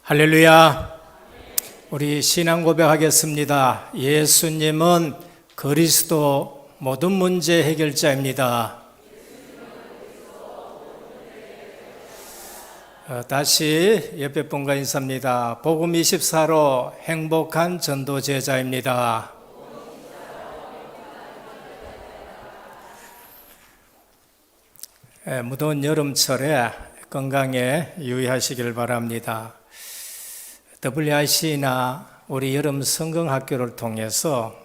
할렐루야. 우리 신앙 고백하겠습니다. 예수님은 그리스도 모든 문제 해결자입니다. 다시 옆에 분과 인사입니다. 복음 24로 행복한 전도 제자입니다. 무더운 여름철에 건강에 유의하시길 바랍니다. WIC나 우리 여름 성경학교를 통해서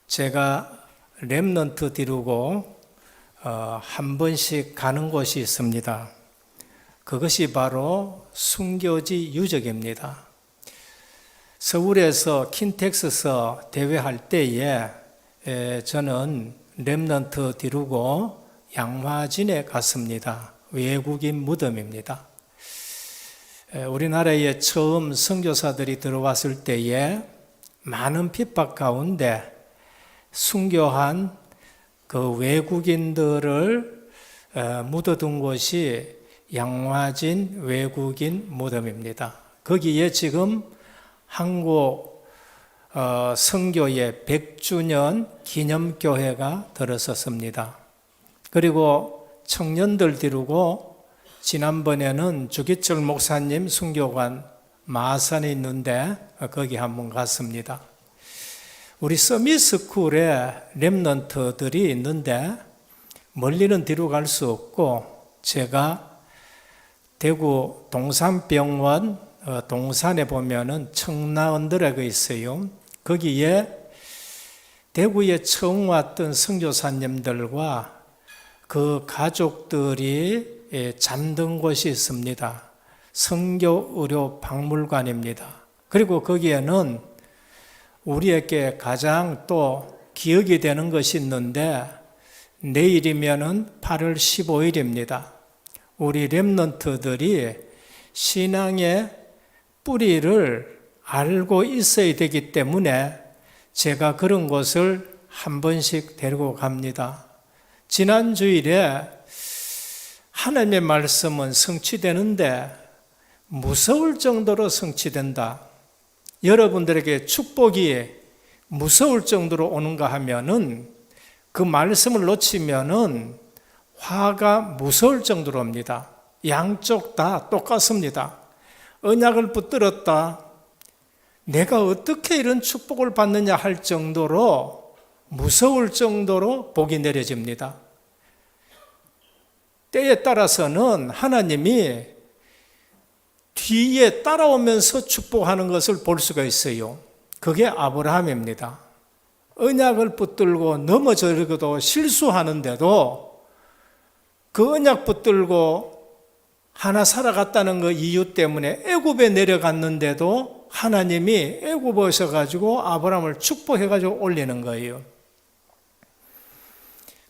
제가 렘넌트 뒤르고 한 번씩 가는 곳이 있습니다. 그것이 바로 순교지 유적입니다. 서울에서 킨텍스서 대회할 때에 저는 렘넌트 뒤르고 양화진에 갔습니다. 외국인 무덤입니다. 우리나라에 처음 선교사들이 들어왔을 때에 많은 핍박 가운데 순교한 그 외국인들을 묻어둔 곳이 양화진 외국인 무덤입니다. 거기에 지금 한국 선교의 100주년 기념교회가 들어섰습니다. 그리고 청년들 뒤르고 지난번에는 주기철 목사님 순교관 마산에 있는데 거기 한번 갔습니다. 우리 서밋스쿨에 렘넌트들이 있는데 멀리는 뒤로 갈 수 없고 제가 대구 동산병원 동산에 보면은 청라언더라고 있어요. 거기에 대구에 처음 왔던 선교사님들과 그 가족들이 잠든 곳이 있습니다. 선교의료박물관입니다. 그리고 거기에는 우리에게 가장 또 기억이 되는 것이 있는데 내일이면은 8월 15일입니다. 우리 렘넌트들이 신앙의 뿌리를 알고 있어야 되기 때문에 제가 그런 곳을 한 번씩 데리고 갑니다. 지난 주일에 하나님의 말씀은 성취되는데 무서울 정도로 성취된다. 여러분들에게 축복이 무서울 정도로 오는가 하면은 그 말씀을 놓치면은 화가 무서울 정도로 옵니다. 양쪽 다 똑같습니다. 언약을 붙들었다. 내가 어떻게 이런 축복을 받느냐 할 정도로 무서울 정도로 복이 내려집니다. 때에 따라서는 하나님이 뒤에 따라오면서 축복하는 것을 볼 수가 있어요. 그게 아브라함입니다. 언약을 붙들고 넘어져도 실수하는데도 그 언약 붙들고 하나 살아갔다는 그 이유 때문에 애굽에 내려갔는데도 하나님이 애굽 오셔가지고 아브라함을 축복해가지고 올리는 거예요.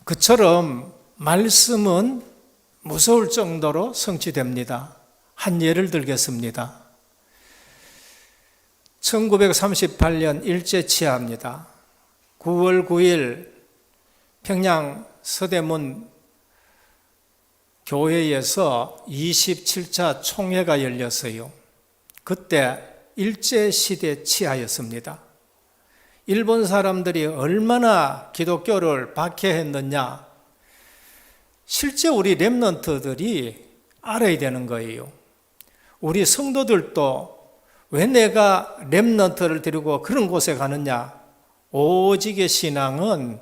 그처럼 말씀은 무서울 정도로 성취됩니다. 한 예를 들겠습니다. 1938년 일제치하입니다. 9월 9일 평양 서대문 교회에서 27차 총회가 열렸어요. 그때 일제시대 치하였습니다. 일본 사람들이 얼마나 기독교를 박해했느냐, 실제 우리 렘넌트들이 알아야 되는 거예요. 우리 성도들도 왜 내가 렘넌트를 데리고 그런 곳에 가느냐? 오직의 신앙은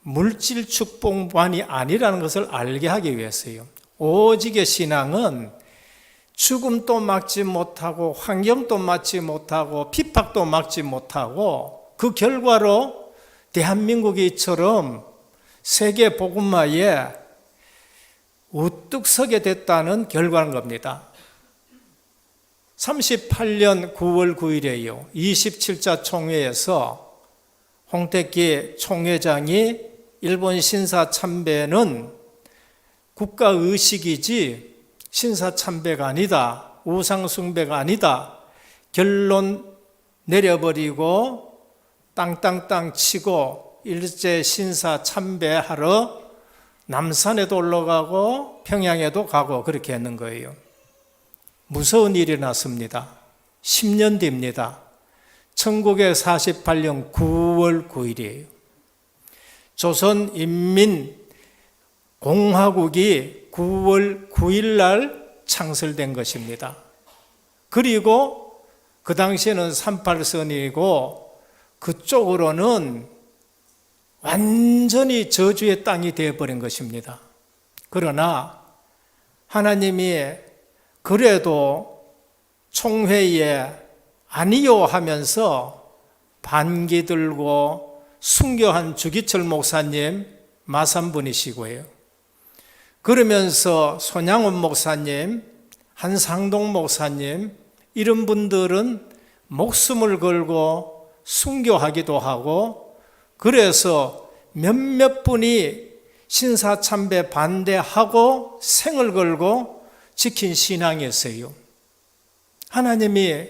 물질 축복만이 아니라는 것을 알게 하기 위해서요. 오직의 신앙은 죽음도 막지 못하고 환경도 막지 못하고 핍박도 막지 못하고 그 결과로 대한민국이 이처럼 세계 복음화에 우뚝 서게 됐다는 결과인 겁니다. 38년 9월 9일에요. 27차 총회에서 홍택기 총회장이 일본 신사 참배는 국가의식이지 신사 참배가 아니다. 우상 숭배가 아니다. 결론 내려버리고 땅땅땅 치고 일제 신사 참배하러 남산에도 올라가고 평양에도 가고 그렇게 했는 거예요. 무서운 일이 났습니다. 10년 뒤입니다. 1948년 9월 9일이에요. 조선인민공화국이 9월 9일 날 창설된 것입니다. 그리고 그 당시에는 38선이고 그쪽으로는 완전히 저주의 땅이 되어버린 것입니다. 그러나 하나님이 그래도 총회에 아니요 하면서 반기 들고 순교한 주기철 목사님 마산분이시고요. 그러면서 손양원 목사님, 한상동 목사님 이런 분들은 목숨을 걸고 순교하기도 하고 그래서 몇몇 분이 신사참배 반대하고 생을 걸고 지킨 신앙이었어요. 하나님이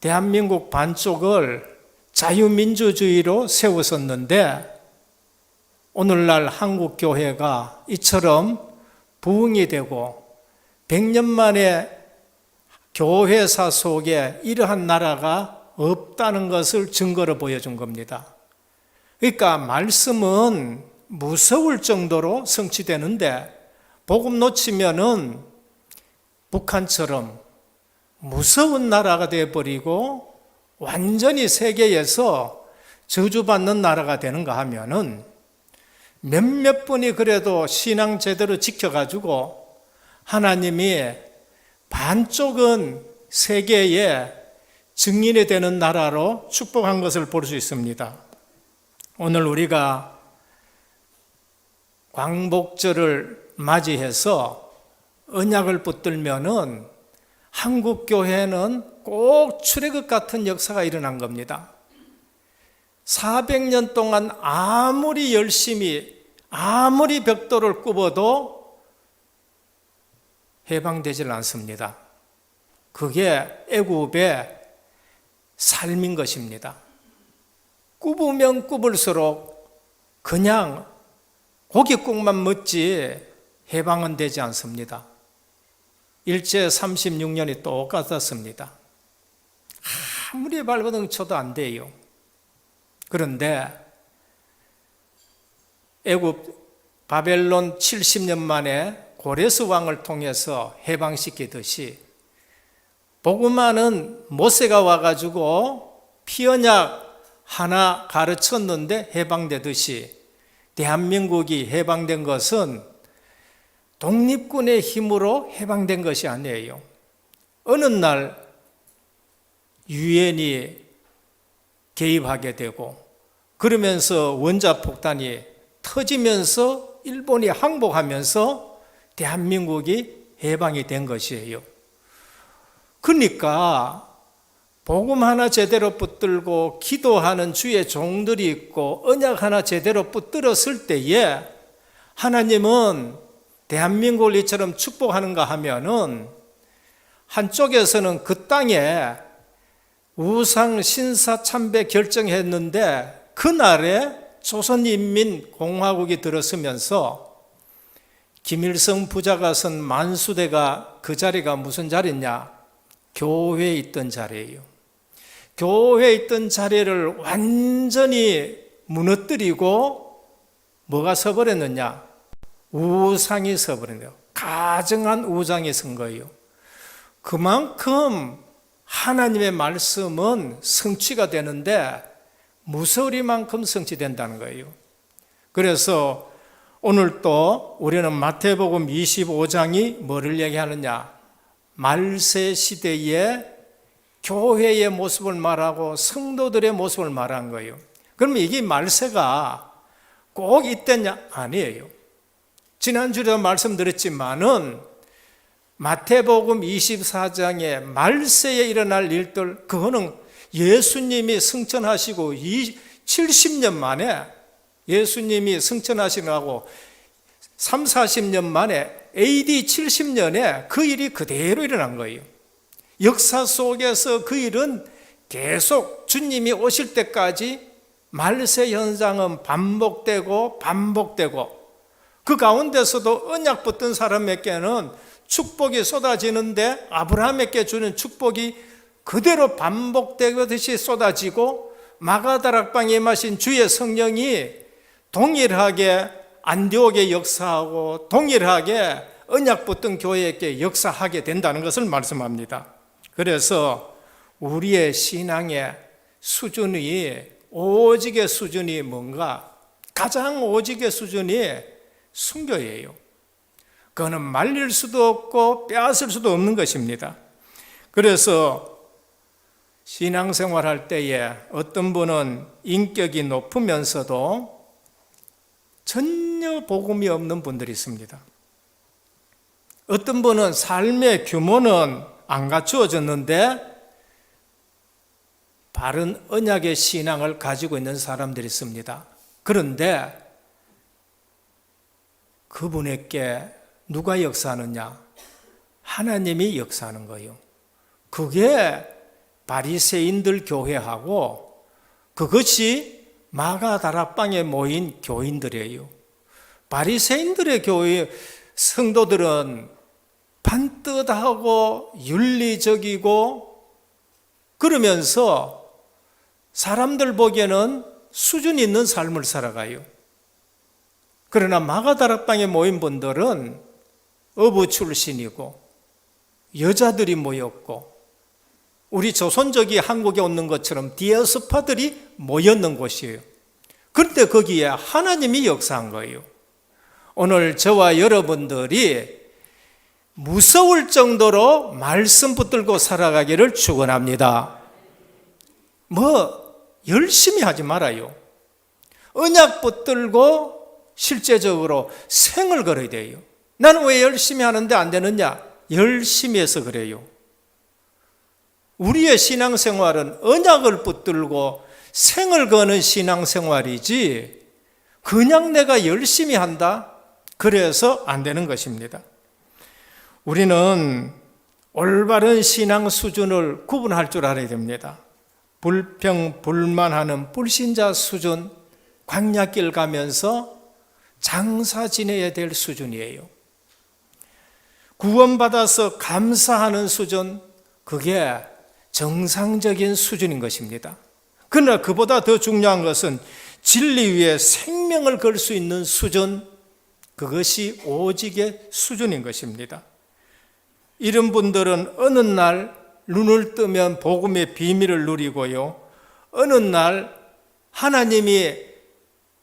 대한민국 반쪽을 자유민주주의로 세웠었는데 오늘날 한국교회가 이처럼 부흥이 되고 100년 만에 교회사 속에 이러한 나라가 없다는 것을 증거로 보여준 겁니다. 그러니까 말씀은 무서울 정도로 성취되는데 복음 놓치면은 북한처럼 무서운 나라가 되어버리고 완전히 세계에서 저주받는 나라가 되는가 하면은 몇몇 분이 그래도 신앙 제대로 지켜가지고 하나님이 반쪽은 세계에 증인이 되는 나라로 축복한 것을 볼 수 있습니다. 오늘 우리가 광복절을 맞이해서 언약을 붙들면은 한국교회는 꼭 출애굽 같은 역사가 일어난 겁니다. 400년 동안 아무리 열심히 아무리 벽돌을 굽어도 해방되질 않습니다. 그게 애굽의 삶인 것입니다. 굽으면 굽을수록 그냥 고깃국만 먹지 해방은 되지 않습니다. 일제 36년이 똑같았습니다. 아무리 발버둥 쳐도 안 돼요. 그런데 애굽 바벨론 70년 만에 고레스 왕을 통해서 해방시키듯이 복음하는 모세가 와가지고 피언약 하나 가르쳤는데 해방되듯이 대한민국이 해방된 것은 독립군의 힘으로 해방된 것이 아니에요. 어느 날 유엔이 개입하게 되고 그러면서 원자폭탄이 터지면서 일본이 항복하면서 대한민국이 해방이 된 것이에요. 그러니까 복음 하나 제대로 붙들고 기도하는 주의 종들이 있고 언약 하나 제대로 붙들었을 때에 하나님은 대한민국을 이처럼 축복하는가 하면은 한쪽에서는 그 땅에 우상 신사 참배 결정했는데 그날에 조선인민공화국이 들어서면서 김일성 부자가 선 만수대가 그 자리가 무슨 자리냐? 교회에 있던 자리예요. 교회에 있던 자리를 완전히 무너뜨리고 뭐가 서버렸느냐? 우상이 서버렸네요. 가증한 우상이 선 거예요. 그만큼 하나님의 말씀은 성취가 되는데 무서우리만큼 성취된다는 거예요. 그래서 오늘 또 우리는 마태복음 25장이 뭐를 얘기하느냐? 말세 시대의 교회의 모습을 말하고 성도들의 모습을 말한 거예요. 그러면 이게 말세가 꼭 이때냐? 아니에요. 지난주에도 말씀드렸지만은 마태복음 24장에 말세에 일어날 일들, 그거는 예수님이 승천하시고 70년 만에 예수님이 승천하시고 3, 40년 만에 AD 70년에 그 일이 그대로 일어난 거예요. 역사 속에서 그 일은 계속 주님이 오실 때까지 말세 현상은 반복되고 그 가운데서도 언약 붙든 사람에게는 축복이 쏟아지는데 아브라함에게 주는 축복이 그대로 반복되듯이 쏟아지고 마가다락방에 임하신 주의 성령이 동일하게 안디옥에 역사하고 동일하게 언약 붙든 교회에게 역사하게 된다는 것을 말씀합니다. 그래서 우리의 신앙의 수준이, 오직의 수준이 뭔가? 가장 오직의 수준이 순교예요. 그거는 말릴 수도 없고 빼앗을 수도 없는 것입니다. 그래서 신앙생활 할 때에 어떤 분은 인격이 높으면서도 전혀 복음이 없는 분들이 있습니다. 어떤 분은 삶의 규모는 안 갖추어졌는데 바른 언약의 신앙을 가지고 있는 사람들이 있습니다. 그런데 그분에게 누가 역사하느냐? 하나님이 역사하는 거예요. 그게 바리새인들 교회하고 그것이 마가다락방에 모인 교인들이에요. 바리새인들의 교회 성도들은 반듯하고 윤리적이고 그러면서 사람들 보기에는 수준 있는 삶을 살아가요. 그러나 마가다락방에 모인 분들은 어부 출신이고 여자들이 모였고 우리 조선족이 한국에 오는 것처럼 디아스파들이 모였는 곳이에요. 그런데 거기에 하나님이 역사한 거예요. 오늘 저와 여러분들이 무서울 정도로 말씀 붙들고 살아가기를 축원합니다. 열심히 하지 말아요. 언약 붙들고 실제적으로 생을 걸어야 돼요. 나는 왜 열심히 하는데 안 되느냐? 열심히 해서 그래요. 우리의 신앙생활은 언약을 붙들고 생을 거는 신앙생활이지 그냥 내가 열심히 한다? 그래서 안 되는 것입니다. 우리는 올바른 신앙 수준을 구분할 줄 알아야 됩니다. 불평, 불만하는 불신자 수준, 광야길 가면서 장사 지내야 될 수준이에요. 구원받아서 감사하는 수준, 그게 정상적인 수준인 것입니다. 그러나 그보다 더 중요한 것은 진리 위에 생명을 걸 수 있는 수준, 그것이 오직의 수준인 것입니다. 이런 분들은 어느 날 눈을 뜨면 복음의 비밀을 누리고요, 어느 날 하나님이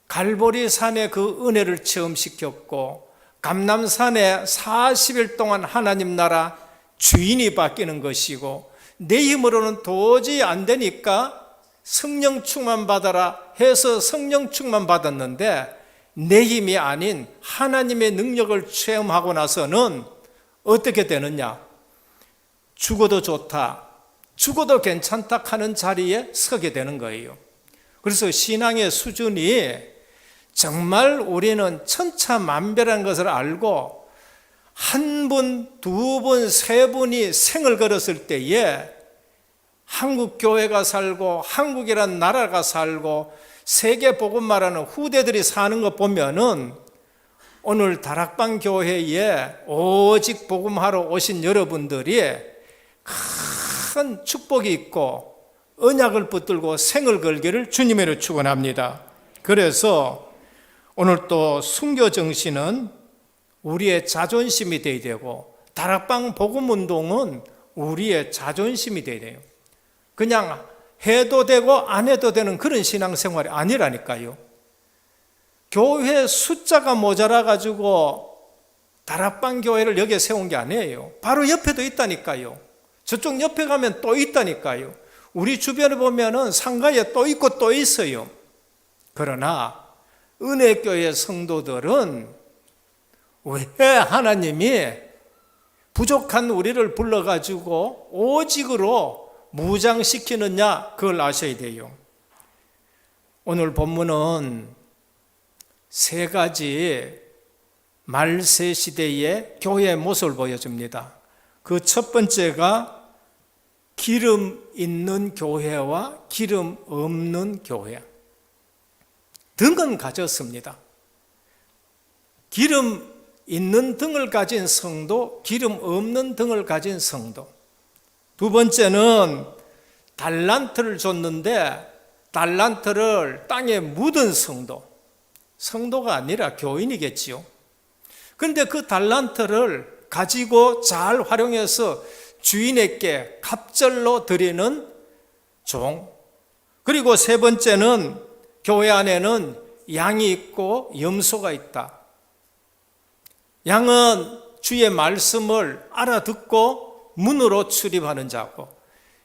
갈보리 산에 그 은혜를 체험시켰고 감람산에 40일 동안 하나님 나라 주인이 바뀌는 것이고 내 힘으로는 도저히 안 되니까 성령 충만 받아라 해서 성령 충만 받았는데 내 힘이 아닌 하나님의 능력을 체험하고 나서는 어떻게 되느냐? 죽어도 좋다, 죽어도 괜찮다 하는 자리에 서게 되는 거예요. 그래서 신앙의 수준이 정말 우리는 천차만별한 것을 알고 한 분, 두 분, 세 분이 생을 걸었을 때에 한국 교회가 살고 한국이란 나라가 살고 세계 복음 말하는 후대들이 사는 거 보면은 오늘 다락방 교회에 오직 복음하러 오신 여러분들이 큰 축복이 있고 언약을 붙들고 생을 걸기를 주님으로 축원합니다. 그래서 오늘 또 순교 정신은 우리의 자존심이 되어야 되고 다락방 복음 운동은 우리의 자존심이 되어야 돼요. 그냥 해도 되고 안 해도 되는 그런 신앙생활이 아니라니까요. 교회 숫자가 모자라 가지고 다락방 교회를 여기에 세운 게 아니에요. 바로 옆에도 있다니까요. 저쪽 옆에 가면 또 있다니까요. 우리 주변에 보면은 상가에 또 있고 또 있어요. 그러나 은혜교회 성도들은 왜 하나님이 부족한 우리를 불러가지고 오직으로 무장시키느냐, 그걸 아셔야 돼요. 오늘 본문은 세 가지 말세 시대의 교회의 모습을 보여줍니다. 그 첫 번째가 기름 있는 교회와 기름 없는 교회. 등은 가졌습니다. 기름 있는 등을 가진 성도, 기름 없는 등을 가진 성도. 두 번째는 달란트를 줬는데 달란트를 땅에 묻은 성도가 아니라 교인이겠지요. 그런데 그 달란트를 가지고 잘 활용해서 주인에게 갑절로 드리는 종. 그리고 세 번째는 교회 안에는 양이 있고 염소가 있다. 양은 주의 말씀을 알아듣고 문으로 출입하는 자고,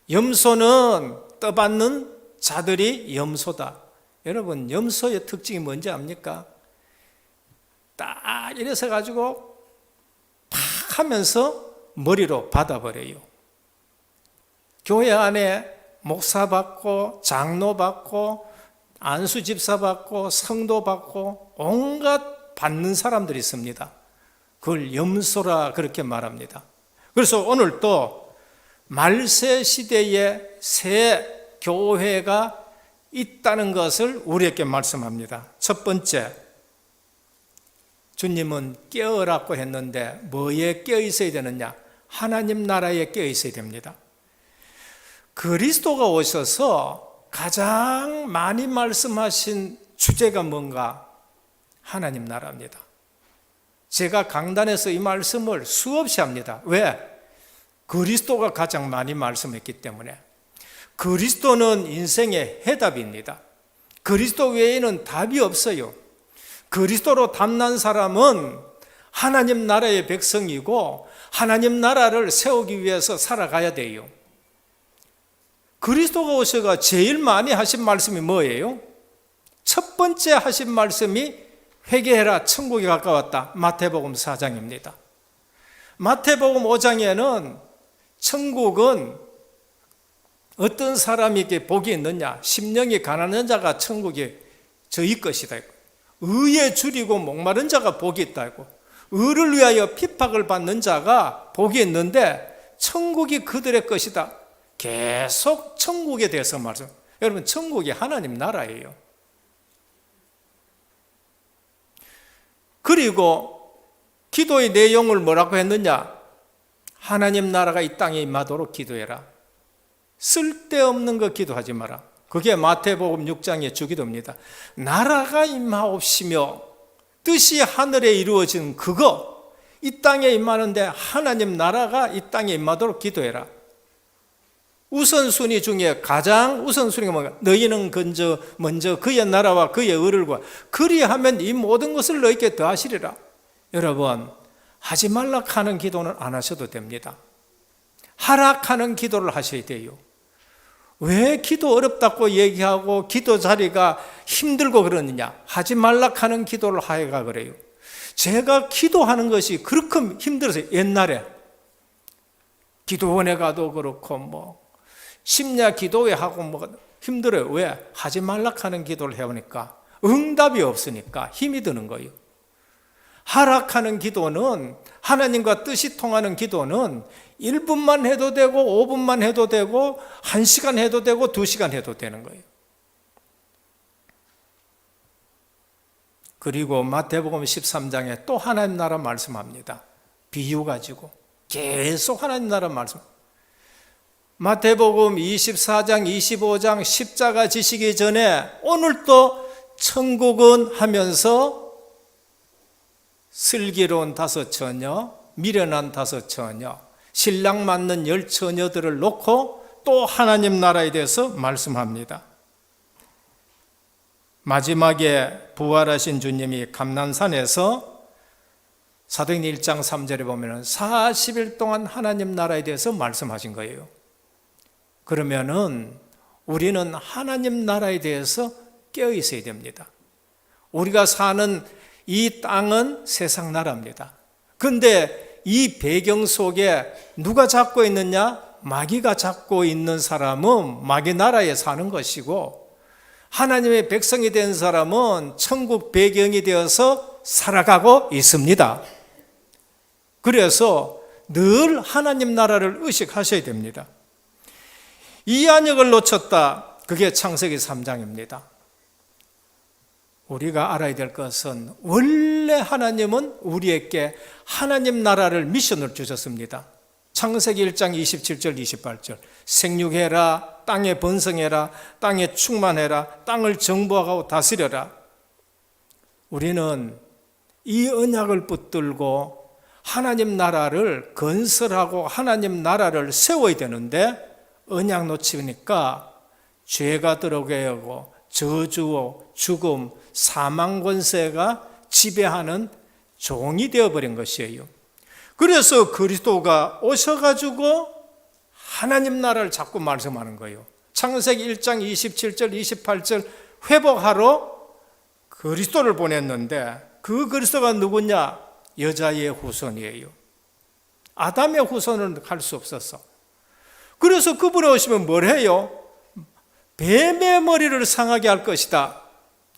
염소는 떠받는 자들이 염소다. 여러분, 염소의 특징이 뭔지 압니까? 딱 이래서 가지고 팍 하면서 머리로 받아버려요. 교회 안에 목사 받고 장로 받고 안수 집사 받고 성도 받고 온갖 받는 사람들이 있습니다. 그걸 염소라 그렇게 말합니다. 그래서 오늘 또 말세 시대에 새 교회가 있다는 것을 우리에게 말씀합니다. 첫 번째, 주님은 깨어라고 했는데 뭐에 깨어 있어야 되느냐? 하나님 나라에 깨어 있어야 됩니다. 그리스도가 오셔서 가장 많이 말씀하신 주제가 뭔가? 하나님 나라입니다. 제가 강단에서 이 말씀을 수없이 합니다. 왜? 그리스도가 가장 많이 말씀했기 때문에. 그리스도는 인생의 해답입니다. 그리스도 외에는 답이 없어요. 그리스도로 담난 사람은 하나님 나라의 백성이고 하나님 나라를 세우기 위해서 살아가야 돼요. 그리스도가 오셔가 제일 많이 하신 말씀이 뭐예요? 첫 번째 하신 말씀이 회개해라, 천국이 가까웠다. 마태복음 4장입니다. 마태복음 5장에는 천국은 어떤 사람에게 복이 있느냐? 심령이 가난한 자가 천국에 저희 것이다. 의에 줄이고 목마른 자가 복이 있다고. 의를 위하여 핍박을 받는 자가 복이 있는데 천국이 그들의 것이다. 계속 천국에 대해서 말씀. 여러분, 천국이 하나님 나라예요. 그리고 기도의 내용을 뭐라고 했느냐? 하나님 나라가 이 땅에 임하도록 기도해라. 쓸데없는 거 기도하지 마라. 그게 마태복음 6장의 주기도입니다. 나라가 임하옵시며 뜻이 하늘에 이루어진 그거, 이 땅에 임하는데 하나님 나라가 이 땅에 임하도록 기도해라. 우선순위 중에 가장 우선순위가 뭔가? 너희는 먼저 그의 나라와 그의 의를 구하. 그리하면 이 모든 것을 너희에게 더하시리라. 여러분, 하지 말라 하는 기도는 안 하셔도 됩니다. 하락하는 기도를 하셔야 돼요. 왜 기도 어렵다고 얘기하고 기도 자리가 힘들고 그러느냐? 하지 말라 하는 기도를 하여가 그래요. 제가 기도하는 것이 그렇게 힘들어서 옛날에 기도원에 가도 그렇고 심야 기도회 하고 힘들어요. 왜? 하지 말라 하는 기도를 해보니까 응답이 없으니까 힘이 드는 거예요. 하락하는 기도는, 하나님과 뜻이 통하는 기도는 1분만 해도 되고 5분만 해도 되고 1시간 해도 되고 2시간 해도 되는 거예요. 그리고 마태복음 13장에 또 하나님 나라 말씀합니다. 비유 가지고 계속 하나님 나라 말씀. 마태복음 24장, 25장 십자가 지시기 전에 오늘도 천국은 하면서 슬기로운 5처녀, 미련한 5처녀, 신랑 맞는 10처녀들을 놓고 또 하나님 나라에 대해서 말씀합니다. 마지막에 부활하신 주님이 감난산에서 사도행전 1장 3절에 보면 40일 동안 하나님 나라에 대해서 말씀하신 거예요. 그러면은 우리는 하나님 나라에 대해서 깨어 있어야 됩니다. 우리가 사는 이 땅은 세상 나라입니다. 그런데 이 배경 속에 누가 잡고 있느냐? 마귀가 잡고 있는 사람은 마귀 나라에 사는 것이고, 하나님의 백성이 된 사람은 천국 배경이 되어서 살아가고 있습니다. 그래서 늘 하나님 나라를 의식하셔야 됩니다. 이 안역을 놓쳤다. 그게 창세기 3장입니다. 우리가 알아야 될 것은 원래 하나님은 우리에게 하나님 나라를 미션을 주셨습니다. 창세기 1장 27절 28절 생육해라, 땅에 번성해라, 땅에 충만해라, 땅을 정복하고 다스려라. 우리는 이 언약을 붙들고 하나님 나라를 건설하고 하나님 나라를 세워야 되는데 언약 놓치니까 죄가 들어오게 하고 저주와 죽음, 사망 권세가 지배하는 종이 되어버린 것이에요. 그래서 그리스도가 오셔가지고 하나님 나라를 자꾸 말씀하는 거예요. 창세기 1장 27절 28절 회복하러 그리스도를 보냈는데 그 그리스도가 누구냐? 여자의 후손이에요. 아담의 후손은 할 수 없었어. 그래서 그분이 오시면 뭘 해요? 뱀의 머리를 상하게 할 것이다.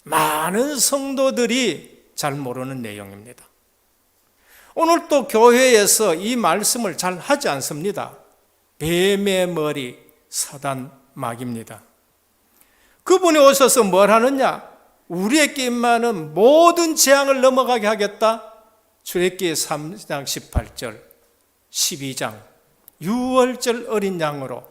많은 성도들이 잘 모르는 내용입니다. 오늘 또 교회에서 이 말씀을 잘 하지 않습니다. 뱀의 머리, 사단 마귀입니다. 그분이 오셔서 뭘 하느냐? 우리에게 임하는 모든 재앙을 넘어가게 하겠다. 출애굽기 3장 18절, 12장 유월절 어린 양으로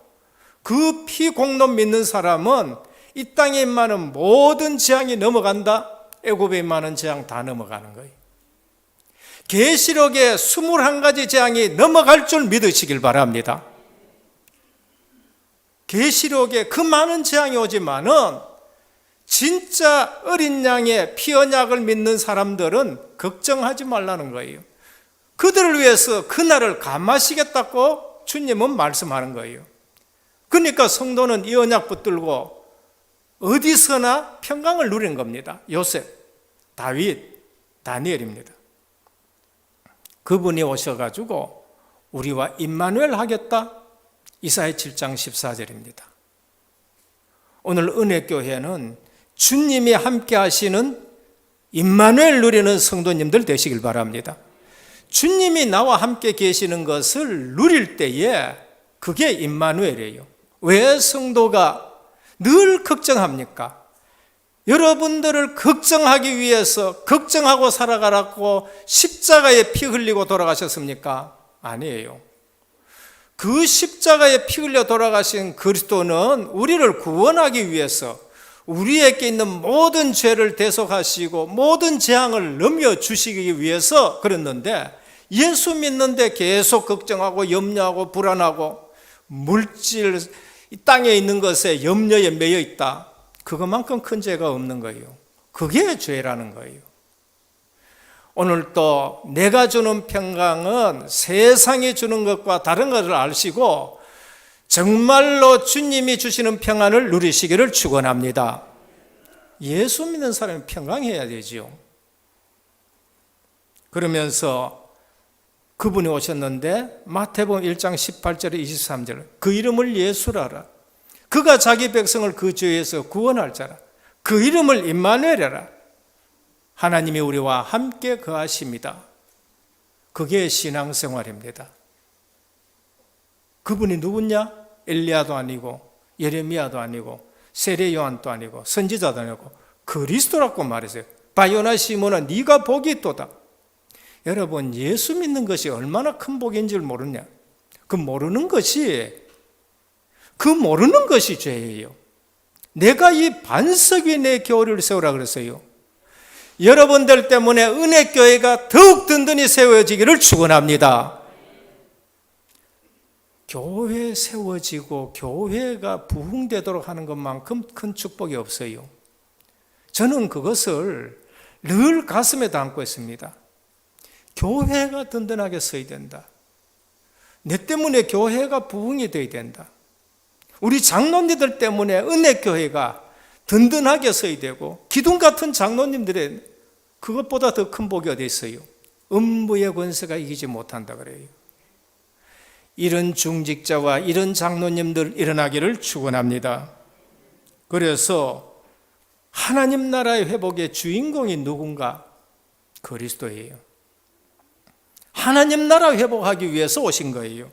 그 피 공로 믿는 사람은 이 땅에 임하는 모든 재앙이 넘어간다. 애굽에 임하는 재앙 다 넘어가는 거예요. 계시록에 21가지 재앙이 넘어갈 줄 믿으시길 바랍니다. 계시록에 그 많은 재앙이 오지만은 진짜 어린 양의 피 언약을 믿는 사람들은 걱정하지 말라는 거예요. 그들을 위해서 그날을 감하시겠다고 주님은 말씀하는 거예요. 그러니까 성도는 이 언약 붙들고 어디서나 평강을 누린 겁니다. 요셉, 다윗, 다니엘입니다. 그분이 오셔가지고 우리와 임마누엘 하겠다. 이사야 7장 14절입니다. 오늘 은혜교회는 주님이 함께 하시는 임마누엘 누리는 성도님들 되시길 바랍니다. 주님이 나와 함께 계시는 것을 누릴 때에 그게 임마누엘이에요. 왜 성도가 늘 걱정합니까? 여러분들을 걱정하기 위해서 걱정하고 살아가라고 십자가에 피 흘리고 돌아가셨습니까? 아니에요. 그 십자가에 피 흘려 돌아가신 그리스도는 우리를 구원하기 위해서 우리에게 있는 모든 죄를 대속하시고 모든 재앙을 넘겨주시기 위해서 그랬는데 예수 믿는데 계속 걱정하고 염려하고 불안하고 물질 이 땅에 있는 것에 염려에 매여 있다. 그것만큼 큰 죄가 없는 거예요. 그게 죄라는 거예요. 오늘 또 내가 주는 평강은 세상이 주는 것과 다른 것을 아시고 정말로 주님이 주시는 평안을 누리시기를 축원합니다. 예수 믿는 사람이 평강해야 되지요. 그러면서 그분이 오셨는데 마태복음 1장 18절에 23절 그 이름을 예수라라. 그가 자기 백성을 그 죄에서 구원할 자라. 그 이름을 임마누엘이라. 하나님이 우리와 함께 거하십니다. 그게 신앙생활입니다. 그분이 누구냐? 엘리야도 아니고 예레미야도 아니고 세례 요한도 아니고 선지자도 아니고 그리스도라고 말했어요. 바요나 시몬아 네가 복이 있도다. 여러분 예수 믿는 것이 얼마나 큰 복인 줄 모르냐? 그 모르는 것이 죄예요. 내가 이 반석 위에 내 교회를 세우라 그랬어요. 여러분들 때문에 은혜교회가 더욱 든든히 세워지기를 축원합니다. 교회 세워지고 교회가 부흥되도록 하는 것만큼 큰 축복이 없어요. 저는 그것을 늘 가슴에 담고 있습니다. 교회가 든든하게 서야 된다. 내 때문에 교회가 부흥이 되어야 된다. 우리 장로님들 때문에 은혜교회가 든든하게 서야 되고 기둥 같은 장로님들의 그것보다 더 큰 복이 어디 있어요? 음부의 권세가 이기지 못한다 그래요. 이런 중직자와 이런 장로님들 일어나기를 축원합니다. 그래서 하나님 나라의 회복의 주인공이 누군가? 그리스도예요. 하나님 나라 회복하기 위해서 오신 거예요.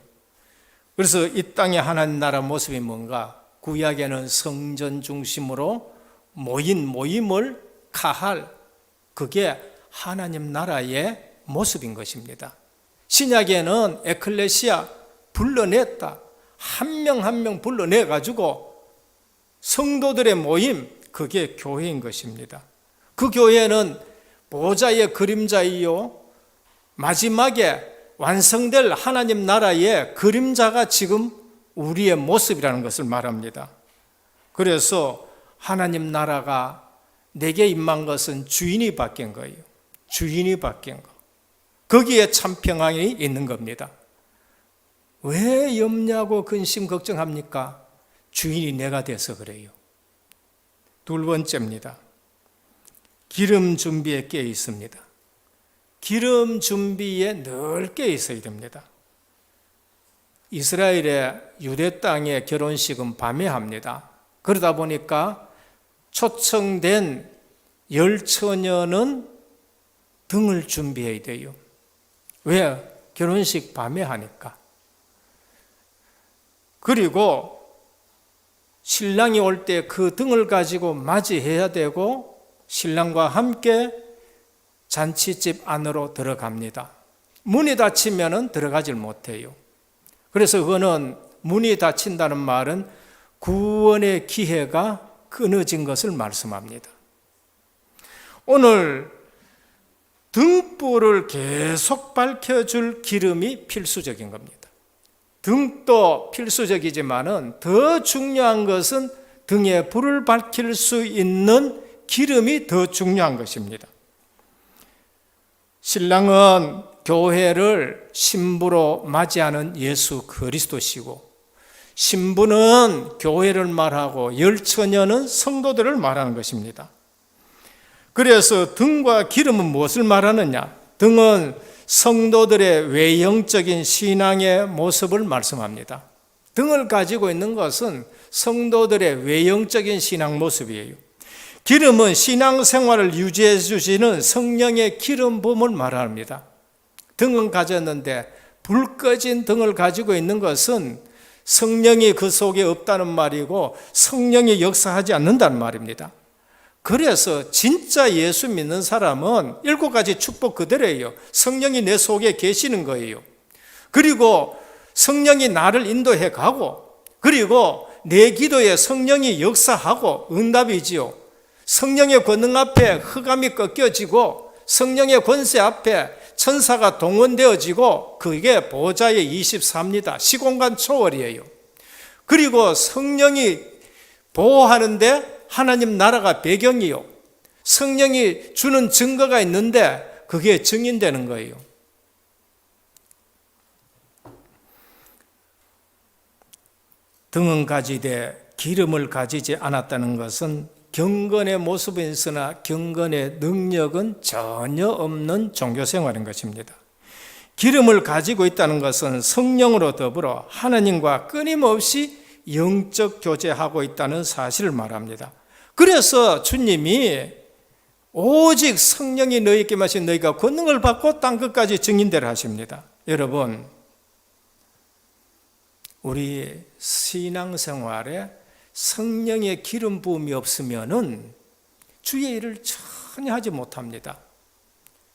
그래서 이 땅의 하나님 나라 모습이 뭔가? 구약에는 성전 중심으로 모임을 가할 그게 하나님 나라의 모습인 것입니다. 신약에는 에클레시아 불러냈다. 한 명 한 명 불러내가지고 성도들의 모임, 그게 교회인 것입니다. 그 교회는 보좌의 그림자이요, 마지막에 완성될 하나님 나라의 그림자가 지금 우리의 모습이라는 것을 말합니다. 그래서 하나님 나라가 내게 임한 것은 주인이 바뀐 거예요. 주인이 바뀐 거. 거기에 참 평안이 있는 겁니다. 왜 염려하고 근심 걱정합니까? 주인이 내가 돼서 그래요. 두 번째입니다. 기름 준비에 깨어 있습니다. 기름 준비에 늘 깨어 있어야 됩니다. 이스라엘의 유대 땅의 결혼식은 밤에 합니다. 그러다 보니까 초청된 열처녀는 등을 준비해야 돼요. 왜? 결혼식 밤에 하니까. 그리고 신랑이 올 때 그 등을 가지고 맞이해야 되고 신랑과 함께 잔치집 안으로 들어갑니다. 문이 닫히면 들어가질 못해요. 그래서 그거는 문이 닫힌다는 말은 구원의 기회가 끊어진 것을 말씀합니다. 오늘 등불을 계속 밝혀줄 기름이 필수적인 겁니다. 등도 필수적이지만은 더 중요한 것은 등에 불을 밝힐 수 있는 기름이 더 중요한 것입니다. 신랑은 교회를 신부로 맞이하는 예수 그리스도시고, 신부는 교회를 말하고 열처녀는 성도들을 말하는 것입니다. 그래서 등과 기름은 무엇을 말하느냐? 등은 성도들의 외형적인 신앙의 모습을 말씀합니다. 등을 가지고 있는 것은 성도들의 외형적인 신앙 모습이에요. 기름은 신앙생활을 유지해 주시는 성령의 기름 부음을 말합니다. 등은 가졌는데 불 꺼진 등을 가지고 있는 것은 성령이 그 속에 없다는 말이고 성령이 역사하지 않는다는 말입니다. 그래서 진짜 예수 믿는 사람은 7가지 축복 그대로예요. 성령이 내 속에 계시는 거예요. 그리고 성령이 나를 인도해 가고, 그리고 내 기도에 성령이 역사하고 응답이지요. 성령의 권능 앞에 흑암이 꺾여지고 성령의 권세 앞에 천사가 동원되어지고, 그게 보좌의 24입니다. 시공간 초월이에요. 그리고 성령이 보호하는데 하나님 나라가 배경이요. 성령이 주는 증거가 있는데 그게 증인되는 거예요. 등은 가지되 기름을 가지지 않았다는 것은 경건의 모습은 있으나 경건의 능력은 전혀 없는 종교생활인 것입니다. 기름을 가지고 있다는 것은 성령으로 더불어 하나님과 끊임없이 영적 교제하고 있다는 사실을 말합니다. 그래서 주님이 오직 성령이 너희에게 마신 너희가 권능을 받고 땅 끝까지 증인되라 하십니다. 여러분, 우리 신앙생활에 성령의 기름 부음이 없으면은 주의 일을 전혀 하지 못합니다.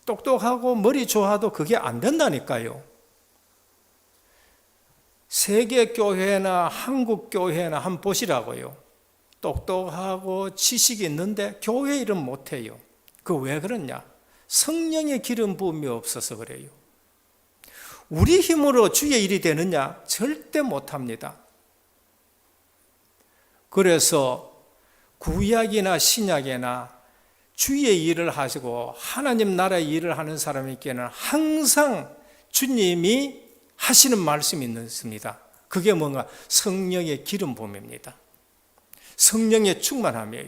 똑똑하고 머리 좋아도 그게 안 된다니까요. 세계교회나 한국교회나 한번 보시라고요. 똑똑하고 지식이 있는데 교회 일은 못해요. 그 왜 그러냐? 성령의 기름 부음이 없어서 그래요. 우리 힘으로 주의 일이 되느냐? 절대 못합니다. 그래서 구약이나 신약이나 주의 일을 하시고 하나님 나라의 일을 하는 사람에게는 항상 주님이 하시는 말씀이 있습니다. 그게 뭔가? 성령의 기름 부음입니다. 성령의 충만함이에요.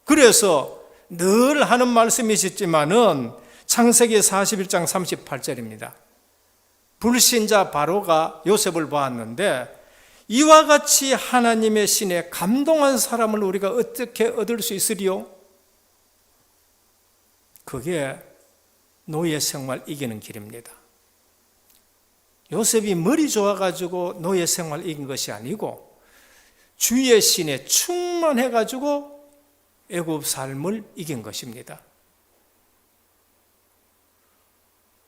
그래서 늘 하는 말씀이시지만은 창세기 41장 38절입니다. 불신자 바로가 요셉을 보았는데 이와 같이 하나님의 신에 감동한 사람을 우리가 어떻게 얻을 수 있으리요? 그게 노예 생활 이기는 길입니다. 요셉이 머리 좋아가지고 노예 생활 이긴 것이 아니고 주의 신에 충만해가지고 애굽 삶을 이긴 것입니다.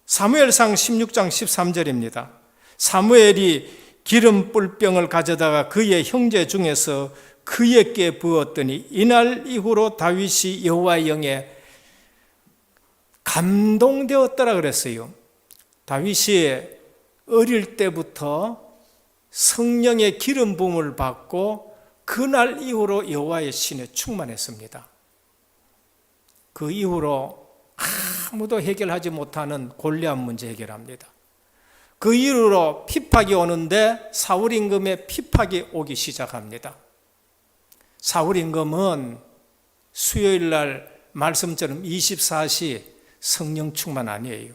사무엘상 16장 13절입니다. 사무엘이 기름 뿔병을 가져다가 그의 형제 중에서 그에게 부었더니 이날 이후로 다윗이 여호와의 영에 감동되었더라 그랬어요. 다윗이 어릴 때부터 성령의 기름 부음을 받고 그날 이후로 여호와의 신에 충만했습니다. 그 이후로 아무도 해결하지 못하는 골리앗 문제 해결합니다. 그 이후로 핍박이 오는데 사울 임금의 핍박이 오기 시작합니다. 사울 임금은 수요일 날 말씀처럼 24시 성령 충만 아니에요.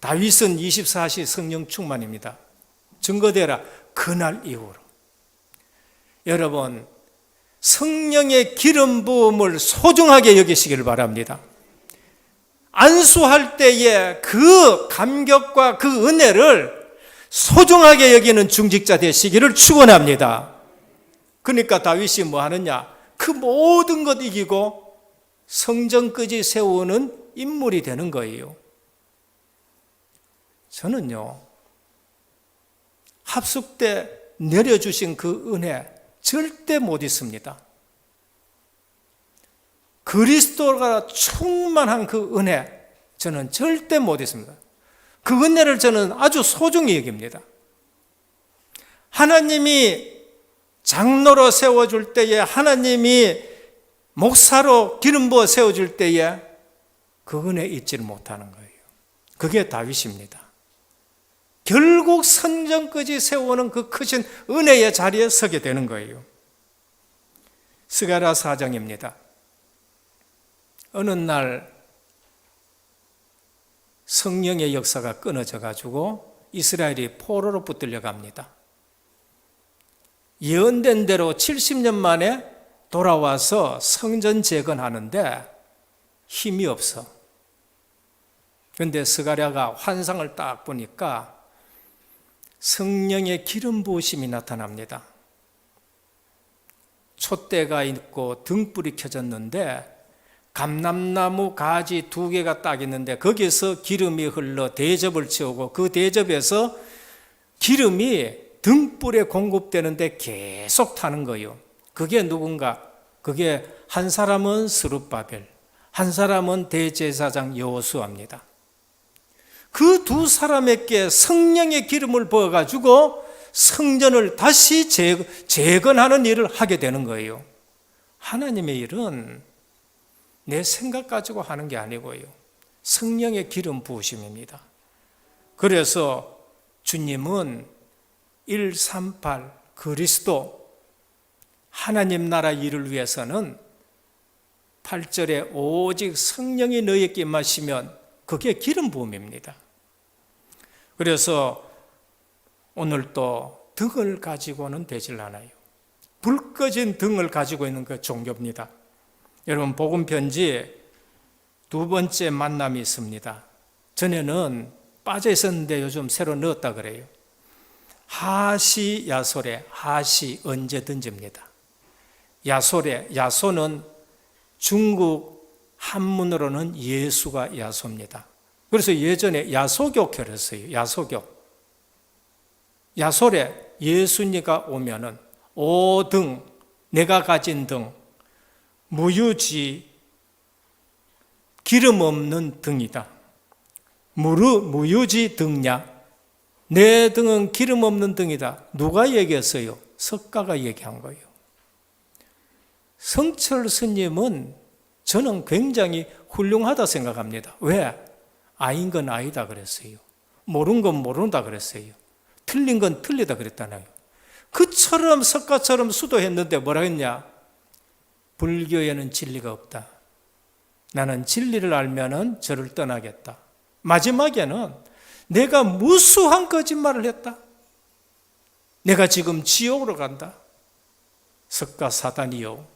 다윗은 24시 성령 충만입니다. 증거되라 그날 이후로. 여러분, 성령의 기름 부음을 소중하게 여기시기를 바랍니다. 안수할 때에 그 감격과 그 은혜를 소중하게 여기는 중직자 되시기를 축원합니다. 그러니까 다윗이 뭐 하느냐? 그 모든 것 이기고 성전까지 세우는 인물이 되는 거예요. 저는요, 합숙 때 내려주신 그 은혜 절대 못 잊습니다. 그리스도가 충만한 그 은혜 저는 절대 못 잊습니다. 그 은혜를 저는 아주 소중히 여깁니다. 하나님이 장로로 세워줄 때에, 하나님이 목사로 기름 부어 세워줄 때에 그 은혜 잊지를 못하는 거예요. 그게 다윗입니다. 결국 성전까지 세우는 그 크신 은혜의 자리에 서게 되는 거예요. 스가랴 4장입니다. 어느 날 성령의 역사가 끊어져 가지고 이스라엘이 포로로 붙들려 갑니다. 예언된 대로 70년 만에 돌아와서 성전 재건하는데 힘이 없어. 그런데 스가랴가 환상을 딱 보니까 성령의 기름 부으심이 나타납니다. 촛대가 있고 등불이 켜졌는데 감람나무 가지 2개가 딱 있는데 거기서 기름이 흘러 대접을 채우고 그 대접에서 기름이 등불에 공급되는데 계속 타는 거예요. 그게 누군가? 그게 한 사람은 스룹바벨, 한 사람은 대제사장 여호수아입니다. 그 두 사람에게 성령의 기름을 부어가지고 성전을 다시 재건하는 일을 하게 되는 거예요. 하나님의 일은 내 생각 가지고 하는 게 아니고요. 성령의 기름 부으심입니다. 그래서 주님은 138 그리스도 하나님 나라 일을 위해서는 8절에 오직 성령이 너희에게 임하시면 그게 기름 부음입니다. 그래서 오늘 또 등을 가지고는 되질 않아요. 불 꺼진 등을 가지고 있는 그 종교입니다. 여러분, 복음 편지 2번째 만남이 있습니다. 전에는 빠져 있었는데 요즘 새로 넣었다 그래요. 하시 야소래, 하시 언제든지입니다. 야소래, 야소는 중국 한문으로는 예수가 야소입니다. 그래서 예전에 야소교 켜렸어요. 야소교. 야소래, 예수니가 오면은 오등, 내가 가진 등, 무유지, 기름 없는 등이다. 무유지 등냐? 내 등은 기름 없는 등이다. 누가 얘기했어요? 석가가 얘기한 거예요. 성철 스님은 저는 굉장히 훌륭하다 생각합니다. 왜? 아닌 건 아니다 그랬어요. 모르는 건 모른다 그랬어요. 틀린 건 틀리다 그랬잖아요. 그처럼 석가처럼 수도했는데 뭐라 했냐? 불교에는 진리가 없다. 나는 진리를 알면은 저를 떠나겠다. 마지막에는 내가 무수한 거짓말을 했다. 내가 지금 지옥으로 간다. 석가 사단이요.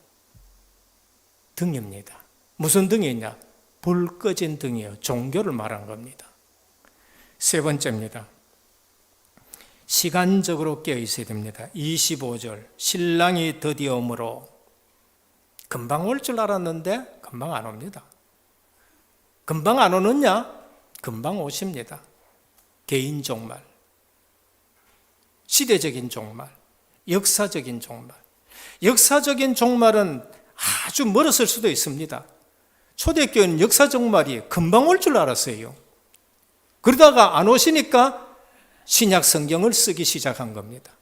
등입니다. 무슨 등이냐? 불 꺼진 등이에요. 종교를 말한 겁니다. 세 번째입니다. 시간적으로 깨어 있어야 됩니다. 25절. 신랑이 드디어 오므로 금방 올 줄 알았는데 금방 안 옵니다. 금방 안 오느냐? 금방 오십니다. 개인 종말. 시대적인 종말, 역사적인 종말. 역사적인 종말은 아주 멀었을 수도 있습니다. 초대교회는 역사 종말이 금방 올 줄 알았어요. 그러다가 안 오시니까 신약 성경을 쓰기 시작한 겁니다.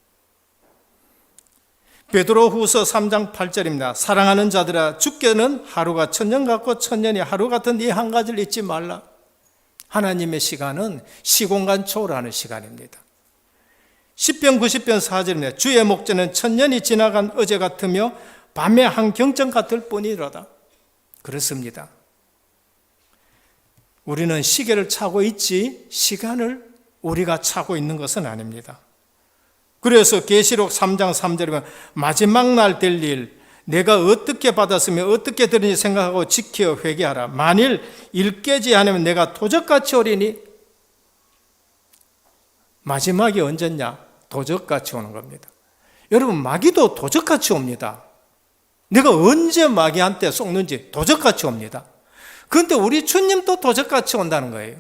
베드로후서 3장 8절입니다. 사랑하는 자들아, 주께는 하루가 천년 같고 천년이 하루 같은 이 한 가지를 잊지 말라. 하나님의 시간은 시공간 초월하는 시간입니다. 시편 90편 4절입니다. 주의 목전은 천년이 지나간 어제 같으며 밤의 한 경전 같을 뿐이로다. 그렇습니다. 우리는 시계를 차고 있지 시간을 우리가 차고 있는 것은 아닙니다. 그래서 계시록 3장 3절이면 마지막 날 될 일 내가 어떻게 받았으며 어떻게 들으니 생각하고 지켜 회개하라. 만일 일 깨지 않으면 내가 도적같이 오리니. 마지막이 언제냐? 도적같이 오는 겁니다. 여러분, 마귀도 도적같이 옵니다. 내가 언제 마귀한테 속는지 도적같이 옵니다. 그런데 우리 주님도 도적같이 온다는 거예요.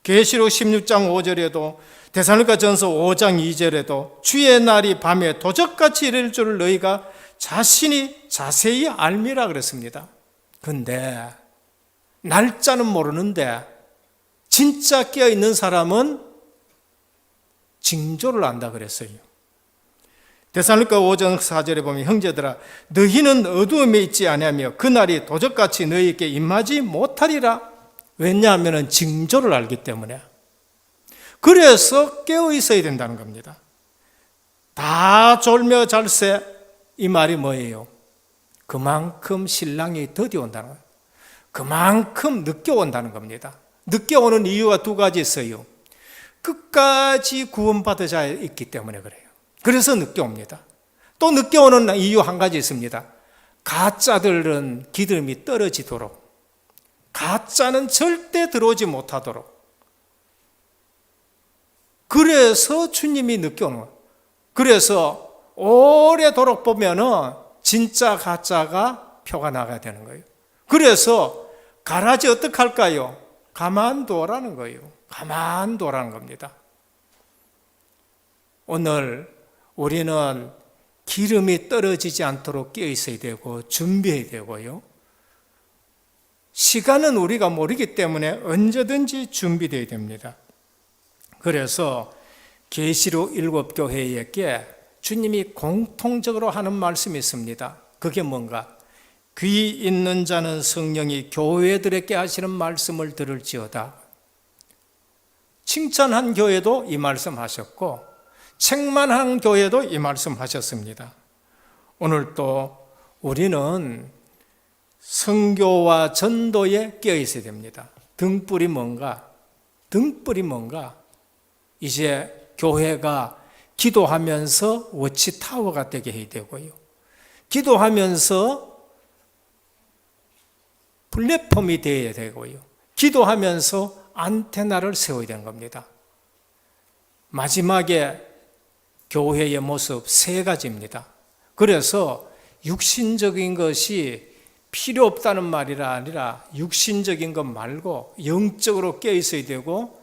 계시록 16장 5절에도 데살로니가 전서 5장 2절에도 주의 날이 밤에 도적같이 이를 줄 너희가 자신이 자세히 알미라 그랬습니다. 그런데 날짜는 모르는데 진짜 깨어있는 사람은 징조를 안다 그랬어요. 데살로니가 5장 4절에 보면 형제들아 너희는 어두움에 있지 아니하며 그날이 도적같이 너희에게 임하지 못하리라. 왜냐하면 징조를 알기 때문에. 그래서 깨어 있어야 된다는 겁니다. 다 졸며 잘세, 이 말이 뭐예요? 그만큼 신랑이 더디 온다는 거예요. 그만큼 늦게 온다는 겁니다. 늦게 오는 이유가 두 가지 있어요. 끝까지 구원받은 자 있기 때문에 그래요. 그래서 늦게 옵니다. 또 늦게 오는 이유 한 가지 있습니다. 가짜들은 기름이 떨어지도록, 가짜는 절대 들어오지 못하도록. 그래서 주님이 늦게 오는 거예요. 그래서 오래도록 보면은 진짜 가짜가 표가 나가야 되는 거예요. 그래서 가라지 어떻게 할까요? 가만두라는 거예요. 가만두라는 겁니다. 오늘 우리는 기름이 떨어지지 않도록 깨어 있어야 되고 준비해야 되고요. 시간은 우리가 모르기 때문에 언제든지 준비되어야 됩니다. 그래서 계시록 7교회에게 주님이 공통적으로 하는 말씀이 있습니다. 그게 뭔가? 귀 있는 자는 성령이 교회들에게 하시는 말씀을 들을지어다. 칭찬한 교회도 이 말씀 하셨고 책만한 교회도 이 말씀 하셨습니다. 오늘 또 우리는 선교와 전도에 깨어 있어야 됩니다. 등불이 뭔가? 등불이 뭔가? 이제 교회가 기도하면서 워치타워가 되게 해야 되고요. 기도하면서 플랫폼이 되어야 되고요. 기도하면서 안테나를 세워야 되는 겁니다. 마지막에 교회의 모습 세 가지입니다. 그래서 육신적인 것이 필요 없다는 말이 아니라 육신적인 것 말고 영적으로 깨어 있어야 되고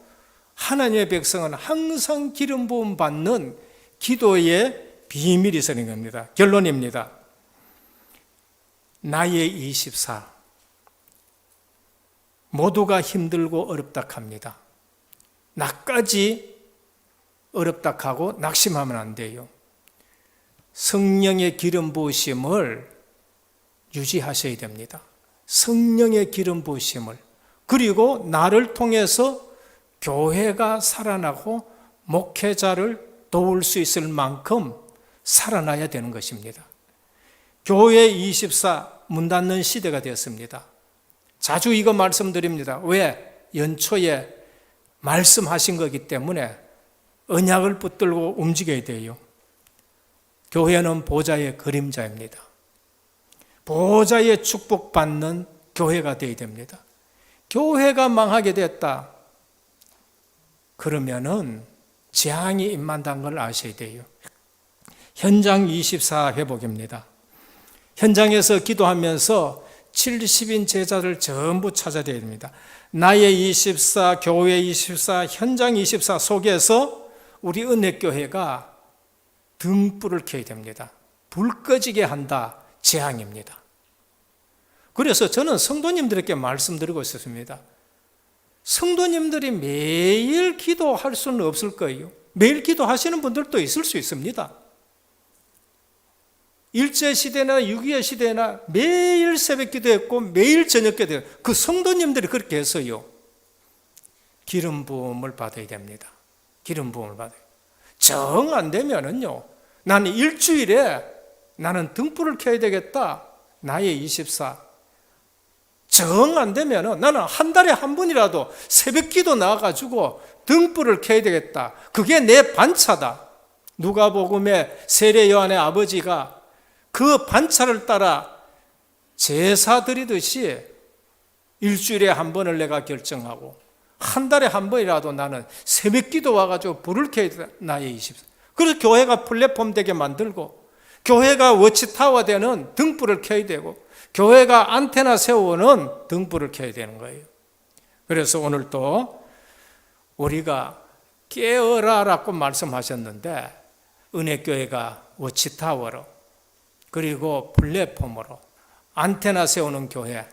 하나님의 백성은 항상 기름 부음 받는 기도의 비밀이 있는 겁니다. 결론입니다. 나의 24 모두가 힘들고 어렵다 합니다. 나까지 어렵다 하고 낙심하면 안 돼요. 성령의 기름 부으심을 유지하셔야 됩니다. 성령의 기름 부으심을. 그리고 나를 통해서 교회가 살아나고 목회자를 도울 수 있을 만큼 살아나야 되는 것입니다. 교회 24 문 닫는 시대가 되었습니다. 자주 이거 말씀드립니다. 왜? 연초에 말씀하신 거기 때문에 언약을 붙들고 움직여야 돼요. 교회는 보좌의 그림자입니다. 보좌의 축복받는 교회가 되어야 됩니다. 교회가 망하게 됐다. 그러면은 재앙이 임한다는 걸 아셔야 돼요. 현장 24 회복입니다. 현장에서 기도하면서 70인 제자를 전부 찾아야 됩니다. 나의 24, 교회 24, 현장 24 속에서 우리 은혜교회가 등불을 켜야 됩니다. 불 꺼지게 한다, 재앙입니다. 그래서 저는 성도님들에게 말씀드리고 있습니다. 성도님들이 매일 기도할 수는 없을 거예요. 매일 기도하시는 분들도 있을 수 있습니다. 일제시대나 6.25 시대나 매일 새벽 기도했고 매일 저녁 기도했고 그 성도님들이 그렇게 해서요. 기름 부음을 받아야 됩니다. 기름 부음을 받아요. 정 안 되면은요. 나는 일주일에 나는 등불을 켜야 되겠다. 나의 24. 정 안 되면은 나는 한 달에 한 번이라도 새벽 기도 나와가지고 등불을 켜야 되겠다. 그게 내 반차다. 누가복음의 세례 요한의 아버지가 그 반차를 따라 제사 드리듯이 일주일에 한 번을 내가 결정하고 한 달에 한 번이라도 나는 새벽 기도 와가지고 불을 켜야 돼. 나의 24. 그래서 교회가 플랫폼 되게 만들고 교회가 워치타워 되는 등불을 켜야 되고 교회가 안테나 세우는 등불을 켜야 되는 거예요. 그래서 오늘 또 우리가 깨어라라고 말씀하셨는데 은혜교회가 워치타워로 그리고 플랫폼으로 안테나 세우는 교회,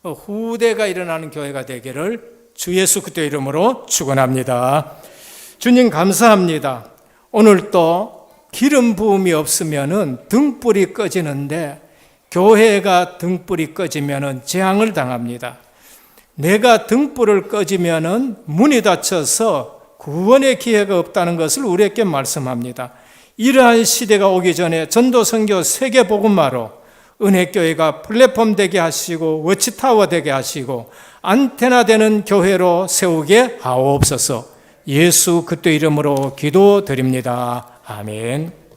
후대가 일어나는 교회가 되기를 주 예수 그리스도 이름으로 축원합니다. 주님 감사합니다. 오늘 또 기름 부음이 없으면은 등불이 꺼지는데 교회가 등불이 꺼지면은 재앙을 당합니다. 내가 등불을 꺼지면은 문이 닫혀서 구원의 기회가 없다는 것을 우리에게 말씀합니다. 이러한 시대가 오기 전에 전도 선교 세계 복음화로 은혜교회가 플랫폼 되게 하시고 워치타워 되게 하시고 안테나 되는 교회로 세우게 하옵소서. 예수 그리스도 이름으로 기도드립니다. 아멘.